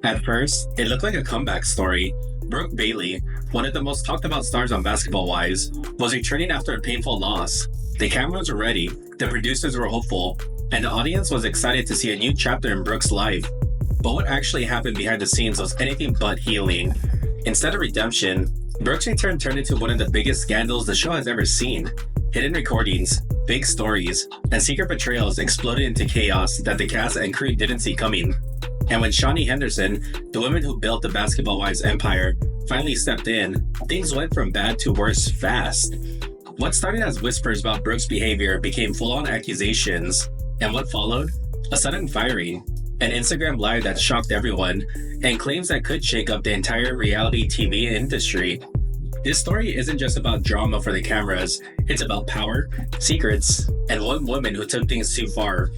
At first, it looked like a comeback story. Brooke Bailey, one of the most talked about stars on Basketball Wives, was returning after a painful loss. The cameras were ready, the producers were hopeful, and the audience was excited to see a new chapter in Brooke's life. But what actually happened behind the scenes was anything but healing. Instead of redemption, Brooke's return turned into one of the biggest scandals the show has ever seen. Hidden recordings, big stories, and secret betrayals exploded into chaos that the cast and crew didn't see coming. And when Shaunie Henderson, the woman who built the Basketball Wives empire, finally stepped in, things went from bad to worse fast. What started as whispers about Brooke's behavior became full-on accusations, and what followed? A sudden firing, an Instagram live that shocked everyone, and claims that could shake up the entire reality TV industry. This story isn't just about drama for the cameras, it's about power, secrets, and one woman who took things too far.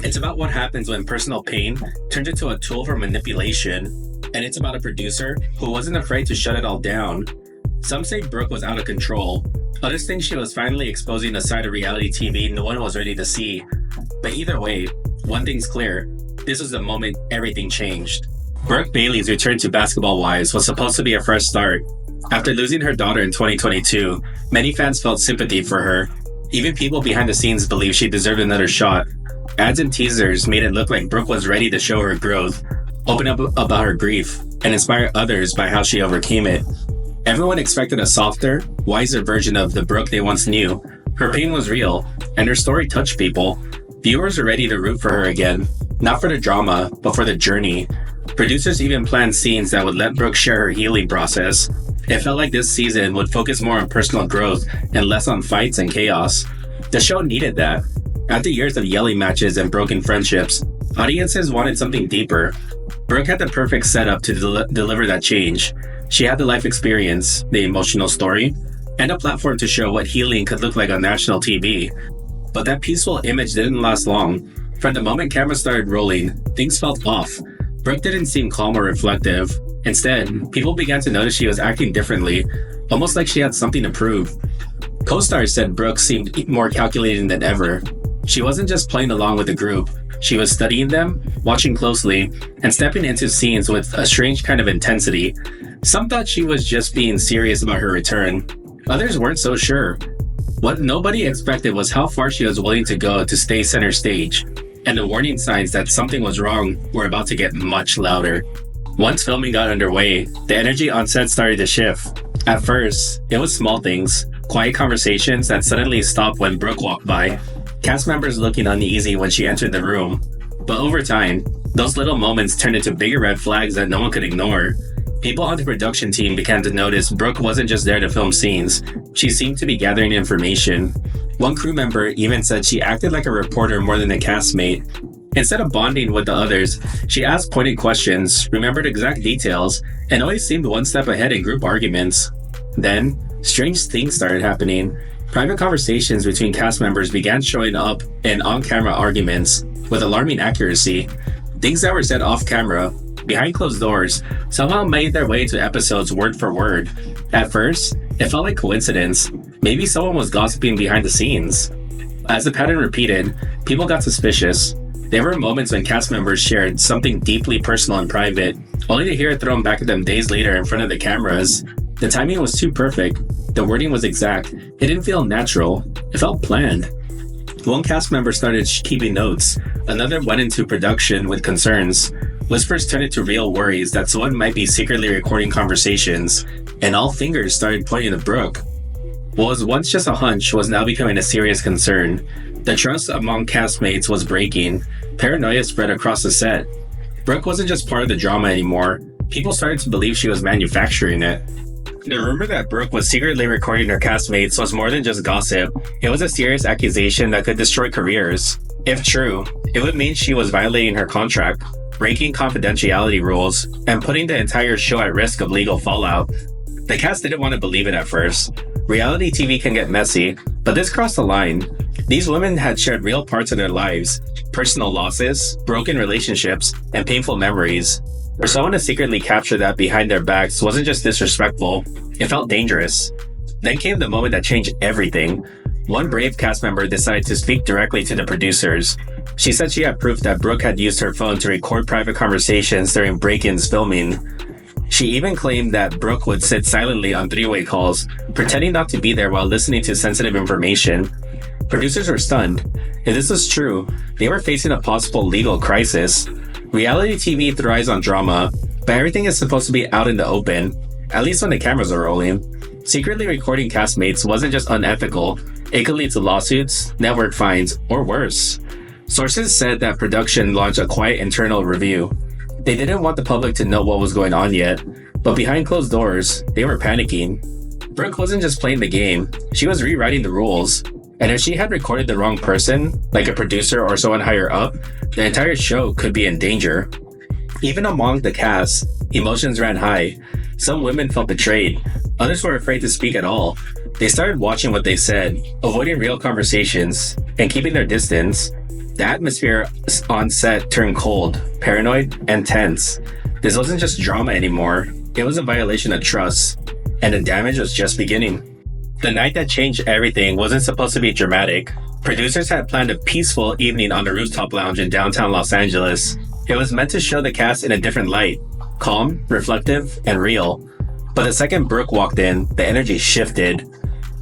It's about what happens when personal pain turns into a tool for manipulation, and it's about a producer who wasn't afraid to shut it all down. Some say Brooke was out of control, others think she was finally exposing a side of reality TV no one was ready to see. But either way, one thing's clear, this was the moment everything changed. Brooke Bailey's return to Basketball Wives was supposed to be a fresh start. After losing her daughter in 2022, many fans felt sympathy for her. Even people behind the scenes believed she deserved another shot. Ads and teasers made it look like Brooke was ready to show her growth, open up about her grief, and inspire others by how she overcame it. Everyone expected a softer, wiser version of the Brooke they once knew. Her pain was real, and her story touched people. Viewers were ready to root for her again, not for the drama, but for the journey. Producers even planned scenes that would let Brooke share her healing process. It felt like this season would focus more on personal growth and less on fights and chaos. The show needed that. After years of yelling matches and broken friendships, audiences wanted something deeper. Brooke had the perfect setup to deliver that change. She had the life experience, the emotional story, and a platform to show what healing could look like on national TV. But that peaceful image didn't last long. From the moment cameras started rolling, things felt off. Brooke didn't seem calm or reflective. Instead, people began to notice she was acting differently, almost like she had something to prove. Co-stars said Brooke seemed more calculating than ever. She wasn't just playing along with the group, she was studying them, watching closely, and stepping into scenes with a strange kind of intensity. Some thought she was just being serious about her return. Others weren't so sure. What nobody expected was how far she was willing to go to stay center stage, and the warning signs that something was wrong were about to get much louder. Once filming got underway, the energy on set started to shift. At first, it was small things, quiet conversations that suddenly stopped when Brooke walked by, cast members looking uneasy when she entered the room. But over time, those little moments turned into bigger red flags that no one could ignore. People on the production team began to notice Brooke wasn't just there to film scenes, she seemed to be gathering information. One crew member even said she acted like a reporter more than a castmate. Instead of bonding with the others, she asked pointed questions, remembered exact details, and always seemed one step ahead in group arguments. Then, strange things started happening. Private conversations between cast members began showing up in on-camera arguments with alarming accuracy. Things that were said off-camera, behind closed doors, somehow made their way to episodes word for word. At first, it felt like coincidence. Maybe someone was gossiping behind the scenes. As the pattern repeated, people got suspicious. There were moments when cast members shared something deeply personal and private, only to hear it thrown back at them days later in front of the cameras. The timing was too perfect. The wording was exact. It didn't feel natural. It felt planned. One cast member started keeping notes. Another went into production with concerns. Whispers turned into real worries that someone might be secretly recording conversations, and all fingers started pointing to Brooke. What was once just a hunch was now becoming a serious concern. The trust among castmates was breaking. Paranoia spread across the set. Brooke wasn't just part of the drama anymore. People started to believe she was manufacturing it. The rumor that Brooke was secretly recording her castmates was more than just gossip. It was a serious accusation that could destroy careers. If true, it would mean she was violating her contract, breaking confidentiality rules, and putting the entire show at risk of legal fallout. The cast didn't want to believe it at first. Reality TV can get messy, but this crossed the line. These women had shared real parts of their lives, personal losses, broken relationships, and painful memories. For someone to secretly capture that behind their backs wasn't just disrespectful, it felt dangerous. Then came the moment that changed everything. One brave cast member decided to speak directly to the producers. She said she had proof that Brooke had used her phone to record private conversations during break-ins filming. She even claimed that Brooke would sit silently on three-way calls, pretending not to be there while listening to sensitive information. Producers were stunned. If this was true, they were facing a possible legal crisis. Reality TV thrives on drama, but everything is supposed to be out in the open, at least when the cameras are rolling. Secretly recording castmates wasn't just unethical, it could lead to lawsuits, network fines, or worse. Sources said that production launched a quiet internal review. They didn't want the public to know what was going on yet, but behind closed doors, they were panicking. Brooke wasn't just playing the game, she was rewriting the rules. And if she had recorded the wrong person, like a producer or someone higher up, the entire show could be in danger. Even among the cast, emotions ran high. Some women felt betrayed. Others were afraid to speak at all. They started watching what they said, avoiding real conversations, and keeping their distance. The atmosphere on set turned cold, paranoid, and tense. This wasn't just drama anymore. It was a violation of trust, and the damage was just beginning. The night that changed everything wasn't supposed to be dramatic. Producers had planned a peaceful evening on the rooftop lounge in downtown Los Angeles. It was meant to show the cast in a different light, calm, reflective, and real. But the second Brooke walked in, the energy shifted.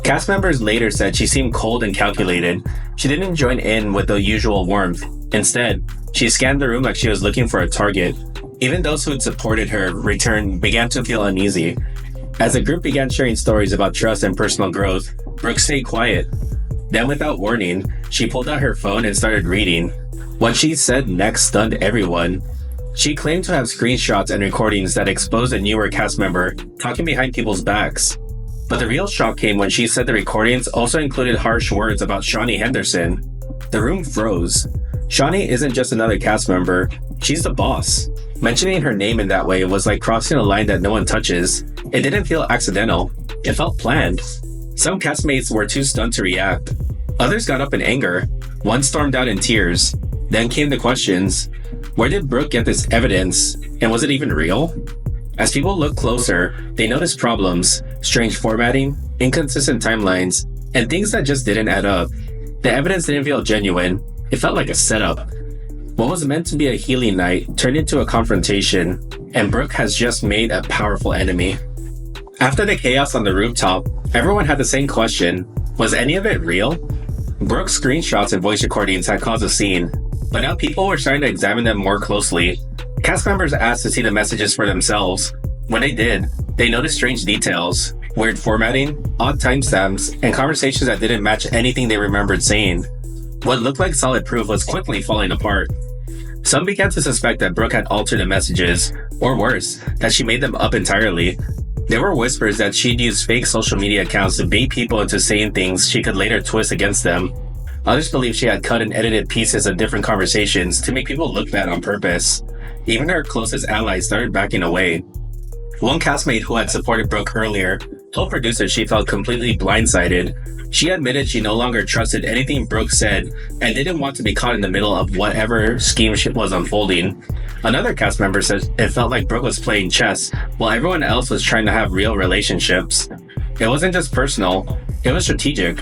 Cast members later said she seemed cold and calculated. She didn't join in with the usual warmth. Instead, she scanned the room like she was looking for a target. Even those who had supported her return began to feel uneasy. As the group began sharing stories about trust and personal growth, Brooke stayed quiet. Then, without warning, she pulled out her phone and started reading. What she said next stunned everyone. She claimed to have screenshots and recordings that exposed a newer cast member talking behind people's backs. But the real shock came when she said the recordings also included harsh words about Shaunie Henderson. The room froze. Shaunie isn't just another cast member, she's the boss. Mentioning her name in that way was like crossing a line that no one touches. It didn't feel accidental, it felt planned. Some castmates were too stunned to react. Others got up in anger. One stormed out in tears. Then came the questions. Where did Brooke get this evidence? And was it even real? As people looked closer, they noticed problems, strange formatting, inconsistent timelines, and things that just didn't add up. The evidence didn't feel genuine. It felt like a setup. What was meant to be a healing night turned into a confrontation, and Brooke has just made a powerful enemy. After the chaos on the rooftop, everyone had the same question. Was any of it real? Brooke's screenshots and voice recordings had caused a scene, but now people were starting to examine them more closely. Cast members asked to see the messages for themselves. When they did, they noticed strange details, weird formatting, odd timestamps, and conversations that didn't match anything they remembered saying. What looked like solid proof was quickly falling apart. Some began to suspect that Brooke had altered the messages, or worse, that she made them up entirely. There were whispers that she'd used fake social media accounts to bait people into saying things she could later twist against them. Others believed she had cut and edited pieces of different conversations to make people look bad on purpose. Even her closest allies started backing away. One castmate who had supported Brooke earlier told producers she felt completely blindsided. She admitted she no longer trusted anything Brooke said and didn't want to be caught in the middle of whatever scheme was unfolding. Another cast member said it felt like Brooke was playing chess while everyone else was trying to have real relationships. It wasn't just personal, it was strategic.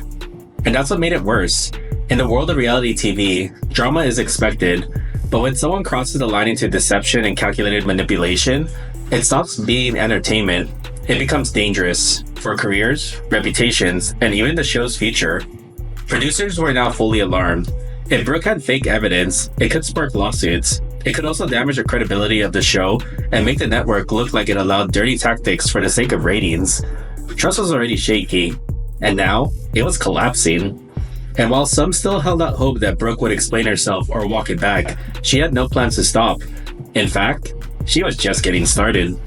And that's what made it worse. In the world of reality TV, drama is expected, but when someone crosses the line into deception and calculated manipulation, it stops being entertainment. It becomes dangerous for careers, reputations, and even the show's future. Producers were now fully alarmed. If Brooke had fake evidence, it could spark lawsuits. It could also damage the credibility of the show and make the network look like it allowed dirty tactics for the sake of ratings. Trust was already shaky, and now it was collapsing. And while some still held out hope that Brooke would explain herself or walk it back, she had no plans to stop. In fact, she was just getting started.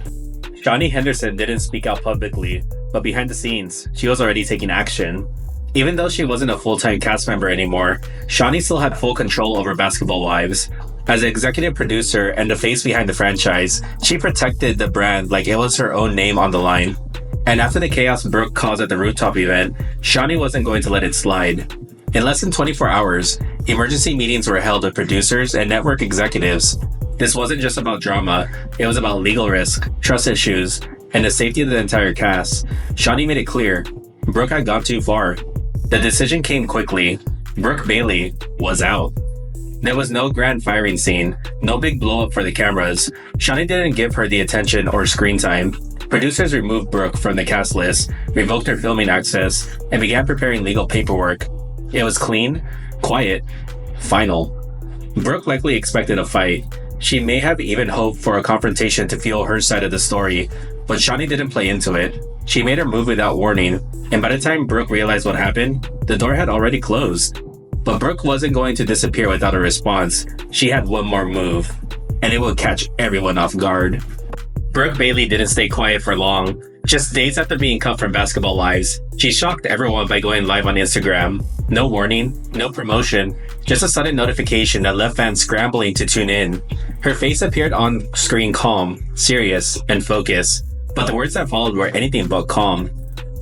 Shaunie Henderson didn't speak out publicly, but behind the scenes, she was already taking action. Even though she wasn't a full-time cast member anymore, Shaunie still had full control over Basketball Wives. As the executive producer and the face behind the franchise, she protected the brand like it was her own name on the line. And after the chaos Brooke caused at the rooftop event, Shaunie wasn't going to let it slide. In less than 24 hours, emergency meetings were held with producers and network executives. This wasn't just about drama, it was about legal risk, trust issues, and the safety of the entire cast. Shaunie made it clear, Brooke had gone too far. The decision came quickly. Brooke Bailey was out. There was no grand firing scene, no big blow up for the cameras. Shaunie didn't give her the attention or screen time. Producers removed Brooke from the cast list, revoked her filming access, and began preparing legal paperwork. It was clean, quiet, final. Brooke likely expected a fight. She may have even hoped for a confrontation to fuel her side of the story, but Shaunie didn't play into it. She made her move without warning, and by the time Brooke realized what happened, the door had already closed. But Brooke wasn't going to disappear without a response. She had one more move, and it would catch everyone off guard. Brooke Bailey didn't stay quiet for long. Just days after being cut from Basketball Wives, she shocked everyone by going live on Instagram. No warning, no promotion, just a sudden notification that left fans scrambling to tune in. Her face appeared on screen calm, serious, and focused, but the words that followed were anything but calm.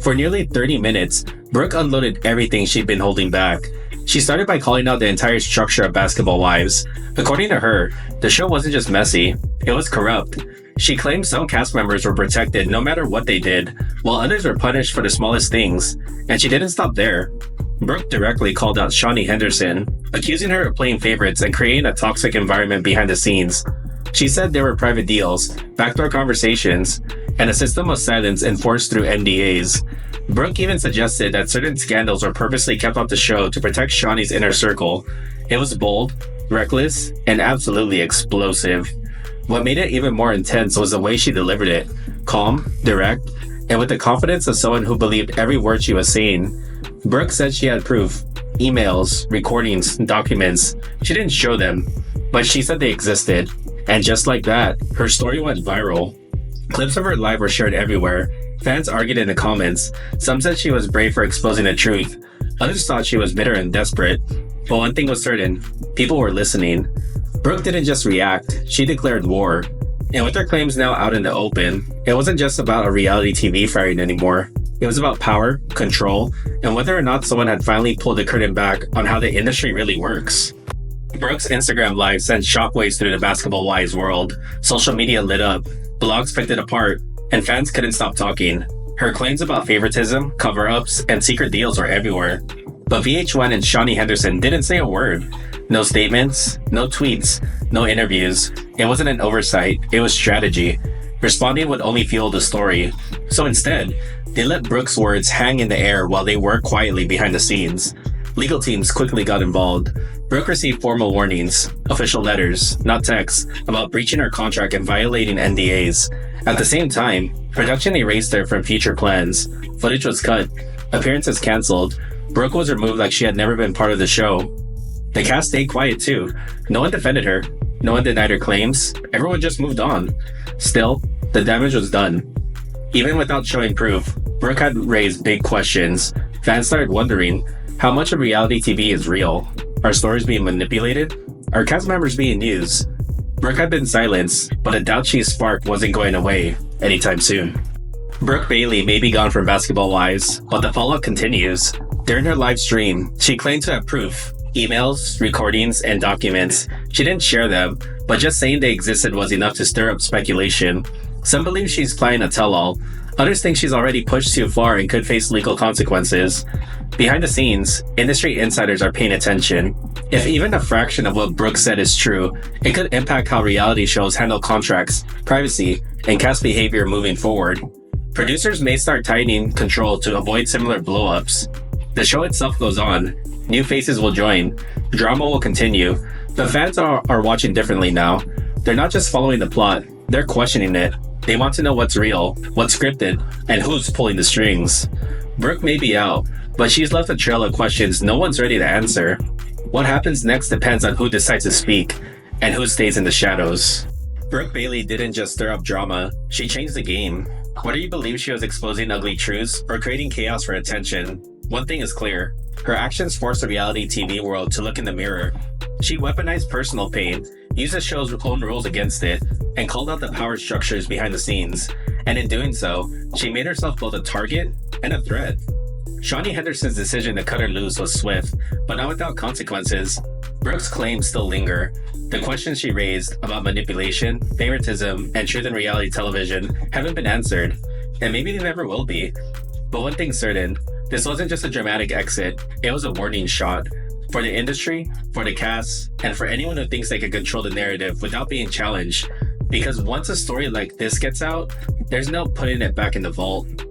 For nearly 30 minutes, Brooke unloaded everything she'd been holding back. She started by calling out the entire structure of Basketball Wives. According to her, the show wasn't just messy, it was corrupt. She claimed some cast members were protected no matter what they did, while others were punished for the smallest things, and she didn't stop there. Brooke directly called out Shaunie Henderson, accusing her of playing favorites and creating a toxic environment behind the scenes. She said there were private deals, backdoor conversations, and a system of silence enforced through NDAs. Brooke even suggested that certain scandals were purposely kept off the show to protect Shaunie's inner circle. It was bold, reckless, and absolutely explosive. What made it even more intense was the way she delivered it. Calm, direct, and with the confidence of someone who believed every word she was saying. Brooke said she had proof. Emails, recordings, documents. She didn't show them, but she said they existed. And just like that, her story went viral. Clips of her live were shared everywhere. Fans argued in the comments. Some said she was brave for exposing the truth. Others thought she was bitter and desperate. But one thing was certain, people were listening. Brooke didn't just react, she declared war. And with her claims now out in the open, it wasn't just about a reality TV firing anymore. It was about power, control, and whether or not someone had finally pulled the curtain back on how the industry really works. Brooke's Instagram live sent shockwaves through the Basketball Wives world. Social media lit up, blogs picked it apart, and fans couldn't stop talking. Her claims about favoritism, cover-ups, and secret deals were everywhere. But VH1 and Shaunie Henderson didn't say a word. No statements, no tweets, no interviews. It wasn't an oversight, it was strategy. Responding would only fuel the story. So instead, they let Brooke's words hang in the air while they worked quietly behind the scenes. Legal teams quickly got involved. Brooke received formal warnings, official letters, not texts, about breaching her contract and violating NDAs. At the same time, production erased her from future plans. Footage was cut, appearances canceled. Brooke was removed like she had never been part of the show. The cast stayed quiet too. No one defended her. No one denied her claims. Everyone just moved on. Still, the damage was done. Even without showing proof, Brooke had raised big questions. Fans started wondering, how much of reality TV is real? Are stories being manipulated? Are cast members being used? Brooke had been silenced, but a doubt she sparked wasn't going away anytime soon. Brooke Bailey may be gone from Basketball Wives, but the fallout continues. During her live stream, she claimed to have proof. Emails, recordings, and documents. She didn't share them, but just saying they existed was enough to stir up speculation. Some believe she's playing a tell-all. Others think she's already pushed too far and could face legal consequences. Behind the scenes, industry insiders are paying attention. If even a fraction of what Brooke said is true, it could impact how reality shows handle contracts, privacy, and cast behavior moving forward. Producers may start tightening control to avoid similar blow-ups. The show itself goes on. New faces will join. Drama will continue. But fans are watching differently now. They're not just following the plot, they're questioning it. They want to know what's real, what's scripted, and who's pulling the strings. Brooke may be out, but she's left a trail of questions no one's ready to answer. What happens next depends on who decides to speak, and who stays in the shadows. Brooke Bailey didn't just stir up drama, she changed the game. Whether you believe she was exposing ugly truths or creating chaos for attention, one thing is clear. Her actions forced the reality TV world to look in the mirror. She weaponized personal pain, used the show's own rules against it, and called out the power structures behind the scenes. And in doing so, she made herself both a target and a threat. Shaunie Henderson's decision to cut her loose was swift, but not without consequences. Brooke's claims still linger. The questions she raised about manipulation, favoritism, and truth in reality television haven't been answered, and maybe they never will be. But one thing's certain, this wasn't just a dramatic exit, it was a warning shot. for the industry, for the cast, and for anyone who thinks they can control the narrative without being challenged. Because once a story like this gets out, there's no putting it back in the vault.